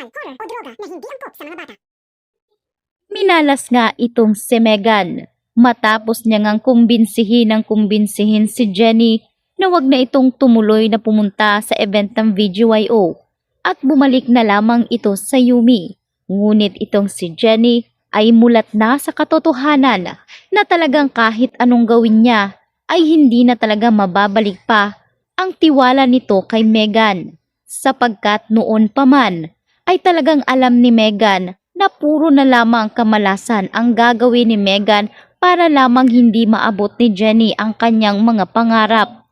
horror o droga na hindi angkop sa mga bata. Minalas nga itong si Megan matapos niya ngang kumbinsihin si Jenny na wag na itong tumuloy na pumunta sa event ng VGYO at bumalik na lamang ito sa Yumi. Ngunit itong si Jenny ay mulat na sa katotohanan na talagang kahit anong gawin niya ay hindi na talaga mababalik pa ang tiwala nito kay Megan, sapagkat noon pa man ay talagang alam ni Megan na puro na lamang kamalasan ang gagawin ni Megan para lamang hindi maabot ni Jenny ang kanyang mga pangarap.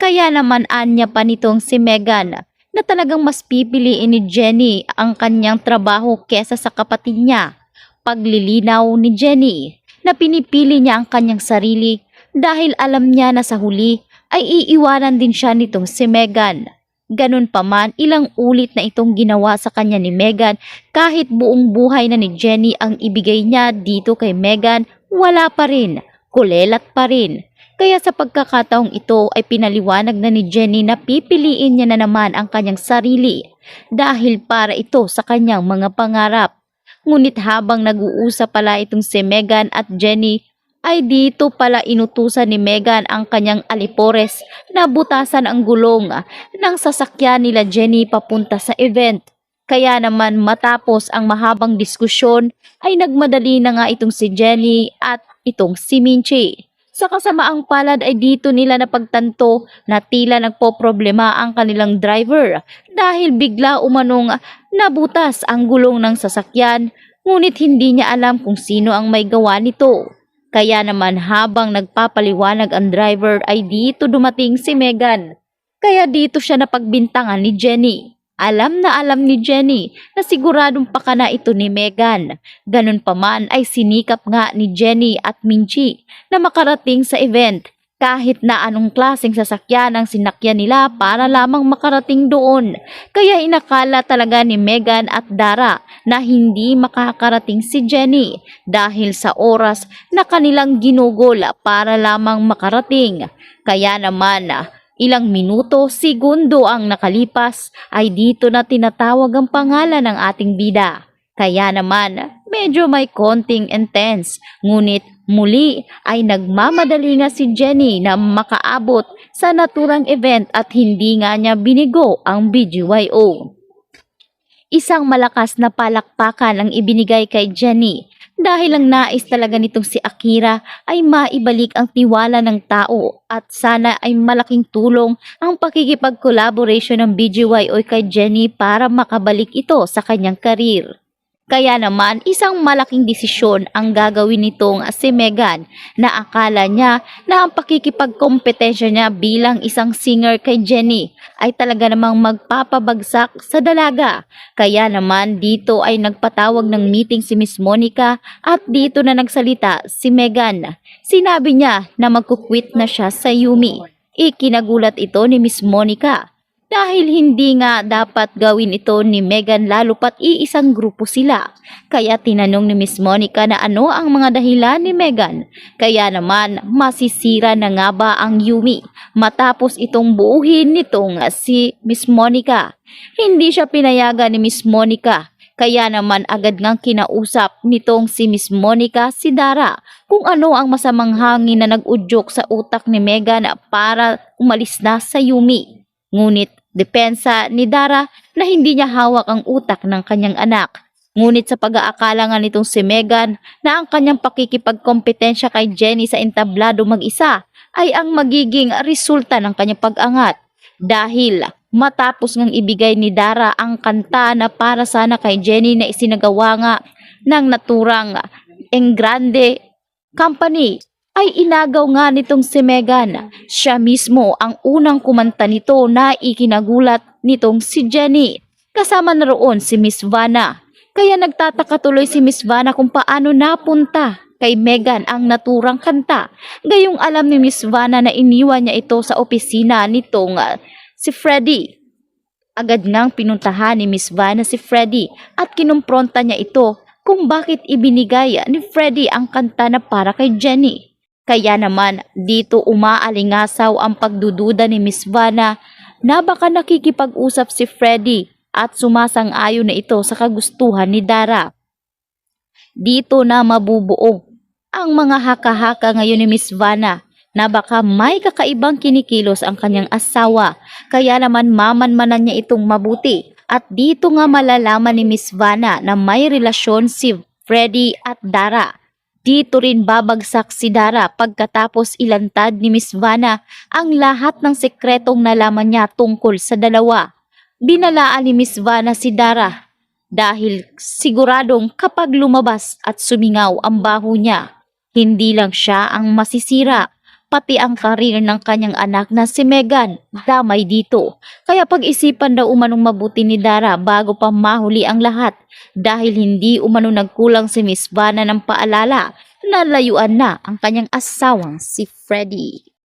Kaya naman anya pa nitong si Megan na talagang mas pipiliin ni Jenny ang kanyang trabaho kesa sa kapatid niya. Paglilinaw ni Jenny na pinipili niya ang kanyang sarili dahil alam niya na sa huli ay iiwanan din siya nitong si Megan. Ganun pa man, ilang ulit na itong ginawa sa kanya ni Megan kahit buong buhay na ni Jenny ang ibigay niya dito kay Megan, wala pa rin, kulelat pa rin. Kaya sa pagkakataong ito ay pinaliwanag na ni Jenny na pipiliin niya na naman ang kanyang sarili dahil para ito sa kanyang mga pangarap. Ngunit habang nag-uusap pala itong si Megan at Jenny, ay dito pala inutusan ni Megan ang kanyang alipores na butasan ang gulong ng sasakyan nila Jenny papunta sa event. Kaya naman matapos ang mahabang diskusyon ay nagmadali na nga itong si Jenny at itong si Minchi. Sa kasamaang palad ay dito nila napagtanto na tila nagpoproblema ang kanilang driver dahil bigla umanong nabutas ang gulong ng sasakyan, ngunit hindi niya alam kung sino ang may gawa nito. Kaya naman habang nagpapaliwanag ang driver ay dito dumating si Megan. Kaya dito siya napagbintangan ni Jenny. Alam na alam ni Jenny na siguradong pakana ito ni Megan. Ganun pa man ay sinikap nga ni Jenny at Minchi na makarating sa event kahit na anong klaseng sasakyan ang sinakyan nila para lamang makarating doon. Kaya inakala talaga ni Megan at Dara na hindi makakarating si Jenny dahil sa oras na kanilang ginugol para lamang makarating. Kaya naman ilang minuto, segundo ang nakalipas ay dito na tinatawag ang pangalan ng ating bida. Kaya naman medyo may konting intense, ngunit muli ay nagmamadali nga si Jenny na makaabot sa naturang event at hindi nga niya binigo ang BGYO. Isang malakas na palakpakan ang ibinigay kay Jenny dahil ang nais talaga nitong si Akira ay maibalik ang tiwala ng tao at sana ay malaking tulong ang pakikipag-collaboration ng BGYO kay Jenny para makabalik ito sa kanyang karir. Kaya naman isang malaking desisyon ang gagawin nitong si Megan na akala niya na ang pakikipagkompetensya niya bilang isang singer kay Jenny ay talaga namang magpapabagsak sa dalaga. Kaya naman dito ay nagpatawag ng meeting si Miss Monica at dito na nagsalita si Megan. Sinabi niya na magkukwit na siya sa Yumi. Ikinagulat ito ni Miss Monica. Dahil hindi nga dapat gawin ito ni Megan lalo pat iisang grupo sila. Kaya tinanong ni Miss Monica na ano ang mga dahilan ni Megan. Kaya naman masisira na nga ba ang Yumi matapos itong buuhin nitong si Miss Monica. Hindi siya pinayagan ni Miss Monica. Kaya naman agad ngang kinausap nitong si Miss Monica si Dara kung ano ang masamang hangin na nag-udyok sa utak ni Megan para umalis na sa Yumi. Ngunit depensa ni Dara na hindi niya hawak ang utak ng kanyang anak. Ngunit sa pag-aakala nga nitong si Megan na ang kanyang pakikipagkompetensya kay Jenny sa entablado mag-isa ay ang magiging resulta ng kanyang pag-angat. Dahil matapos ngang ibigay ni Dara ang kanta na para sana kay Jenny na isinagawa nga ng naturang Engrande Company, ay inagaw nga nitong si Megan. Siya mismo ang unang kumanta nito na ikinagulat nitong si Jenny. Kasama na roon si Miss Vanna. Kaya nagtataka tuloy si Miss Vanna kung paano napunta kay Megan ang naturang kanta. Gayong alam ni Miss Vanna na iniwan niya ito sa opisina nitong si Freddy. Agad ngang pinuntahan ni Miss Vanna si Freddy at kinumpronta niya ito kung bakit ibinigay ni Freddy ang kanta na para kay Jenny. Kaya naman dito umaalingasaw ang pagdududa ni Miss Vanna na baka nakikipag-usap si Freddy at sumasang-ayon na ito sa kagustuhan ni Dara. Dito na mabubuo ang mga haka-haka ngayon ni Miss Vanna na baka may kakaibang kinikilos ang kanyang asawa, kaya naman mamanmanan niya itong mabuti. At dito nga malalaman ni Miss Vanna na may relasyon si Freddy at Dara. Dito rin babagsak si Dara pagkatapos ilantad ni Miss Vanna ang lahat ng sekretong nalaman niya tungkol sa dalawa. Binalaan ni Miss Vanna si Dara dahil siguradong kapag lumabas at sumingaw ang baho niya, hindi lang siya ang masisira, pati ang karir ng kanyang anak na si Megan damay dito. Kaya pag-isipan daw umanong mabuti ni Dara bago pa mahuli ang lahat dahil hindi umano nagkulang si Miss Vanna ng paalala na layuan na ang kanyang asawang si Freddy.